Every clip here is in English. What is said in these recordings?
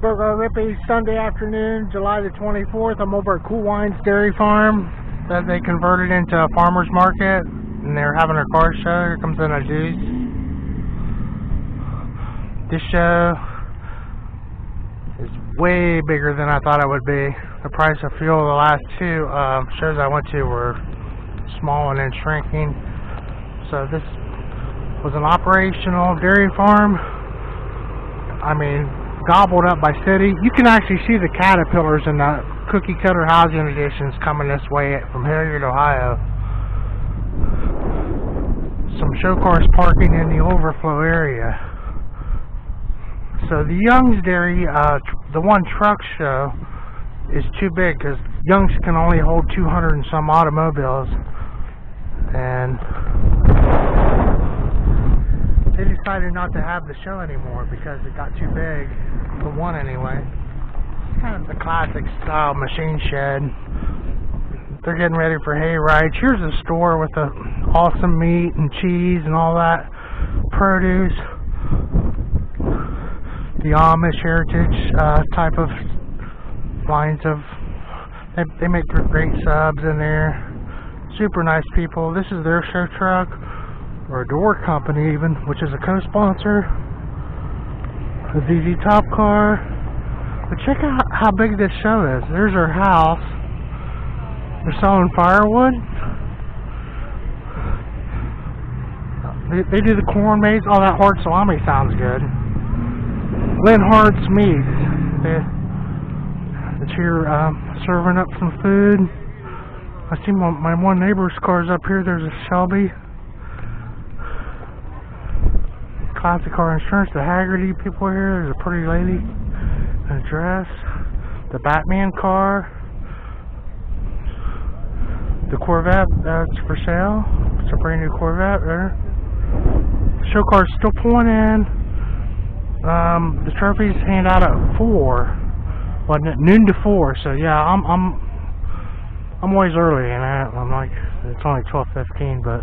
Burger Rippy, Sunday afternoon, July the 24th. I'm over at Kuhlwein's Dairy Farm that they converted into a farmer's market, and they're having their car show. Here comes in a juice. This show is way bigger than I thought it would be. The price of fuel, the last two shows I went to were small and then shrinking. So this was an operational dairy farm. I mean, gobbled up by city. You can actually see the caterpillars in the cookie cutter housing additions coming this way from Hilliard, Ohio. Some show cars parking in the overflow area. So the Young's Dairy, the one truck show is too big because Young's can only hold 200 and some automobiles, and they decided not to have the show anymore because it got too big, for one anyway. It's kind of the classic style machine shed. They're getting ready for hay rides. Here's a store with the awesome meat and cheese and all that produce. The Amish heritage type of lines of, they make great subs in there. Super nice people. This is their show truck, or a door company even, which is a co-sponsor. The ZZ Top car. But check out how big this show is. There's our house. They're selling firewood. They do the corn maze. Oh, that hard salami sounds good. Lynn Hart's Meats. It's here serving up some food. I see my one neighbor's car's up here. There's a Shelby. Classic Car Insurance. The Haggerty people are here. There's a pretty lady in a dress. The Batman car. The Corvette that's for sale. It's a brand new Corvette there. Show car's still pulling in. The trophies hand out at 4. Wasn't it? Noon to 4. So yeah, I'm always early, and I'm like, it's only 12:15, but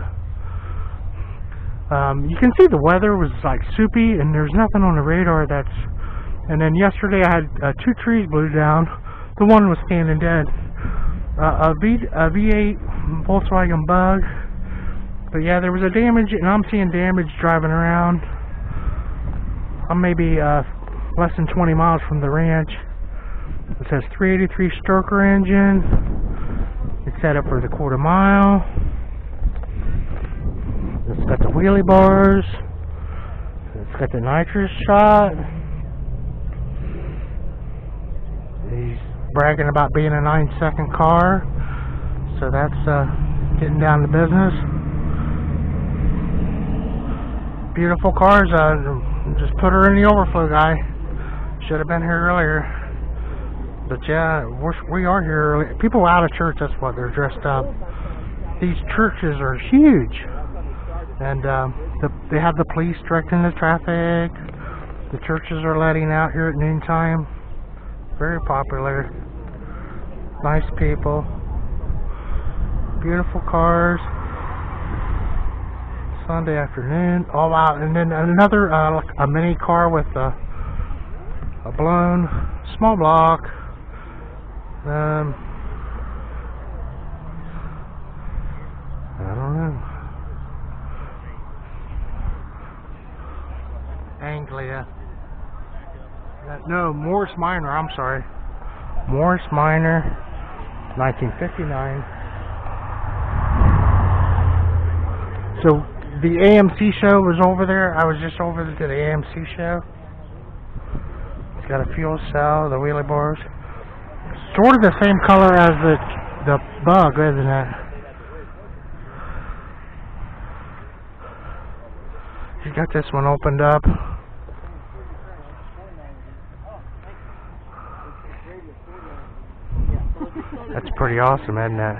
you can see the weather was like soupy, and there's nothing on the radar that's. And then yesterday I had 2 trees blew down. The one was standing dead. A V8 Volkswagen Bug. But yeah, there was a damage, and I'm seeing damage driving around. I'm maybe less than 20 miles from the ranch. It says 383 Stoker engine. It's set up for the quarter mile. It's got the wheelie bars. It's got the nitrous shot. He's bragging about being a 9-second car. So that's getting down to business. Beautiful cars. Just put her in the overflow, guy. Should have been here earlier. But yeah, we are here early. People out of church, that's what they're dressed up. These churches are huge. And they have the police directing the traffic. The churches are letting out here at noontime. Very popular. Nice people. Beautiful cars. Sunday afternoon. Oh wow, and then another a mini car with a blown small block. I don't know. Anglia. No, Morris Minor, I'm sorry. Morris Minor, 1959. So the AMC show was over there. I was just over to the AMC show. It's got a fuel cell, the wheelie bars. Sort of the same color as the Bug, isn't it? You got this one opened up. That's pretty awesome, isn't it?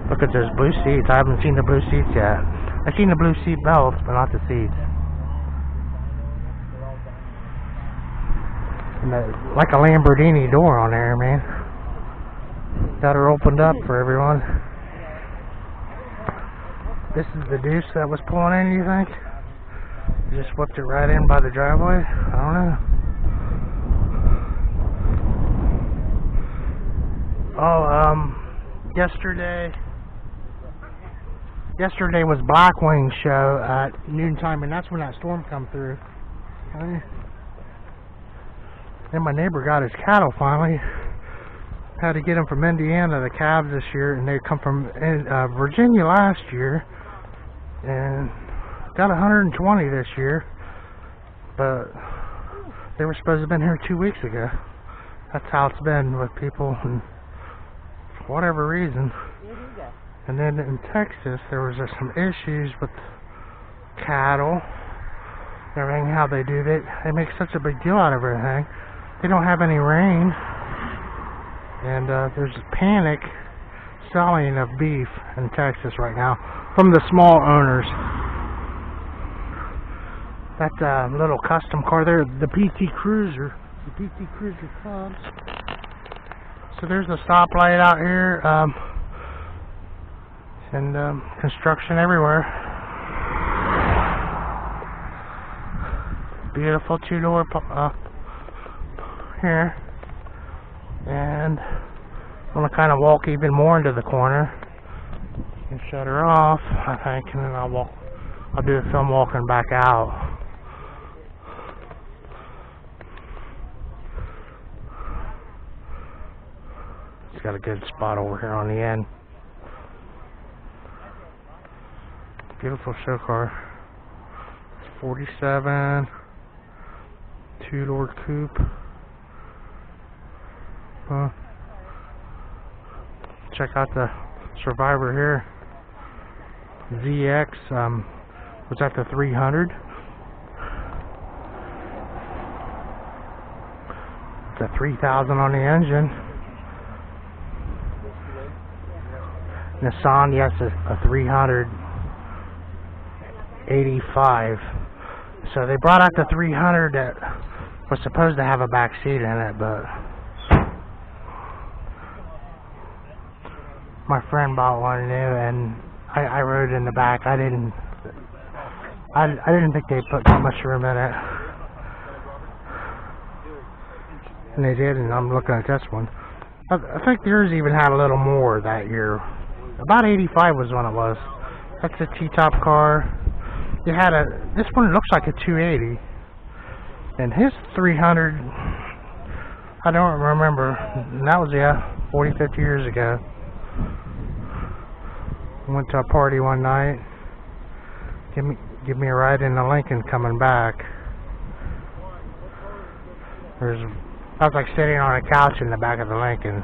Look at those blue seats. I haven't seen the blue seats yet. I've seen the blue seat belts, but not the seats. And like a Lamborghini door on there, man. Got her opened up for everyone. This is the deuce that was pulling in, you think? just whipped it right in by the driveway. I don't know. Oh, yesterday was Blackwing show at noontime, and that's when that storm come through. And my neighbor got his cattle finally. Had to get them from Indiana, the calves this year, and they come from Virginia last year, and got 120 this year, but they were supposed to have been here 2 weeks ago. That's how it's been with people, and for whatever reason. And then in Texas, there was some issues with cattle, everything, how they do it. They make such a big deal out of everything. They don't have any rain, and there's a panic selling of beef in Texas right now from the small owners. That little custom car there, the PT Cruiser Cubs. So there's a stoplight out here, and construction everywhere. Beautiful two-door here, and I'm gonna kind of walk even more into the corner and shut her off, I think, and then I'll do a film walking back out. It's got a good spot over here on the end. Beautiful show car. It's 47, two-door coupe. Check out the Survivor here. ZX was at the 300. It's a 3,000 on the engine. Nissan, yes, a 385. So they brought out the 300 that was supposed to have a back seat in it, but my friend bought one new, and I rode in the back. I didn't think they put too much room in it, and they did. And I'm looking at this one. I think yours even had a little more that year. About 85 was when it was. That's a T-top car. You had this one looks like a 280, and his 300, I don't remember. And that was 40, 50 years ago. Went to a party one night. Give me a ride in the Lincoln coming back. I was like sitting on a couch in the back of the Lincoln,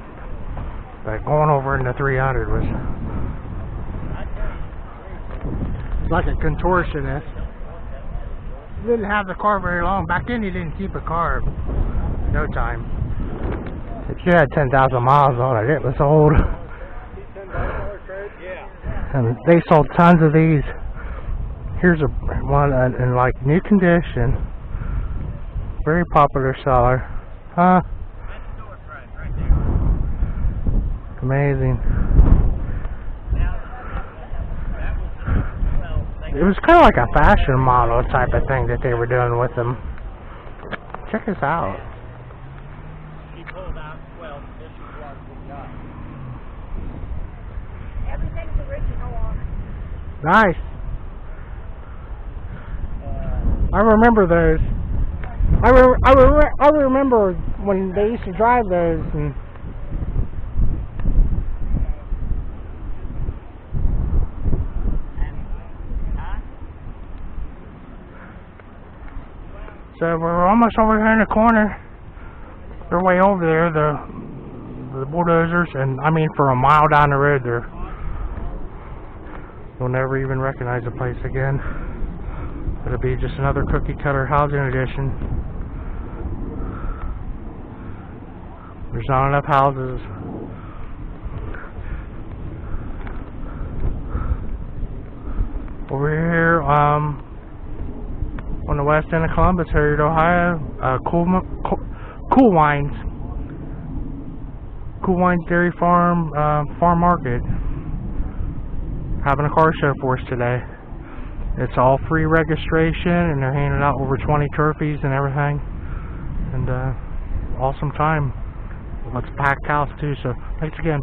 but going over in the 300 was like a contortionist. Didn't have the car very long. Back then you didn't keep a car no time. If you had 10,000 miles on it, it was old. And they sold tons of these. Here's one in like new condition. Very popular seller. Amazing. It was kind of like a fashion model type of thing that they were doing with them. Check this out. He pulled out 12. This is what we got. Everything's original on it. Nice. I remember those. I remember when they used to drive those. And so we're almost over here in the corner. They're way over there, the bulldozers, and I mean for a mile down the road there. You'll never even recognize the place again. It'll be just another cookie cutter housing edition. There's not enough houses. Over here, on the west end of Columbus, Hilliard, Ohio, Kuhlwein's Dairy Farm Market, having a car show for us today. It's all free registration, and they're handing out over 20 trophies and everything. And awesome time. It's a packed house too, so thanks again.